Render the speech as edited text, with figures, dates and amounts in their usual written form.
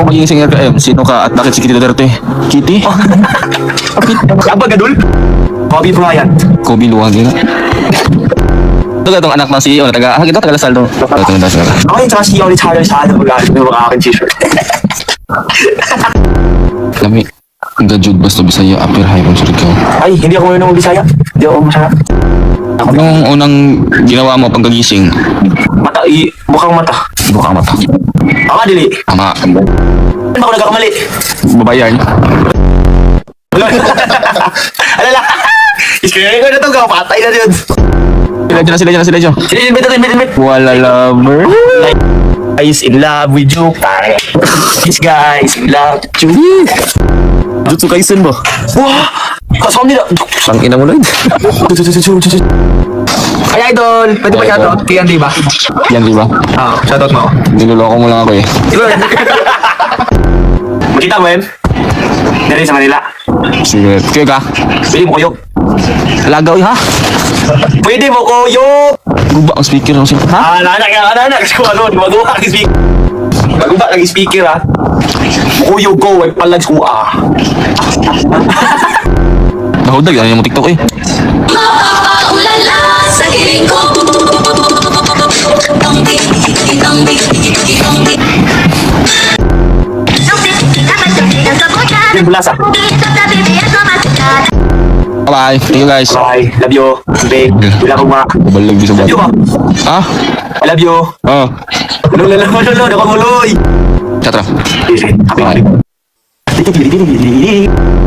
Kung magiging singer ka, sino ka at bakit si Kitty Duterte? Kitty? Siapa gadul? Kobe Bryant. Kobe Luwag yun. Ito ka itong anak ng CEO na taga, ito taga Lasal no? Ito yung dasal. Ako yung tsaka siya ulit sa ano mag-aaral ng mga aking t-shirt. Lami, the Jude basta Bisaya, upper high kung surikaw. Ay, hindi ako ngayon ng Bisaya. Hindi ako masarap. Anong unang ginawa mo pagkagising? Mata, bukang mata. Bukang mata. Tama, dili. Tama. Ano ako nagkakamali? Babayan. Alala. Iskaya ko na ito, patay na yun. Sila dyan. Silipit. Wala lover. Guys, in love with you. Yes, guys, in love with you. Jutsu Kaisen ba? Wah! Kasama nila. Sang ina mo lang. Ay, idol. Pwede ba shoutout? Kiyan, di ba? Yan di ba? Oo, shoutout mo. Niloloko mo lang ako eh. Makita mo yun? Dari sa Manila. Sige. Kaya ka? Pwede mo kuyog. Lagaw ha? Pwede mo kuyog! Guba ang speaker ng siya. Ha? Anak. Kasi kung ano, maguha kang speaker. Maguha kang speaker, ha? Kuyog ko, ay palag ko, Nahudag yan yung TikTok eh. Mapapaulan sa giling ko. Yung bulasa. Bye. Thank you guys. Bye. Love you. Big. Wala akong mga. Balag di sa Love you, bata. ha? Ah? I love you. Oh. Lolo. Nakumuloy. Chatra. Happy. Dito.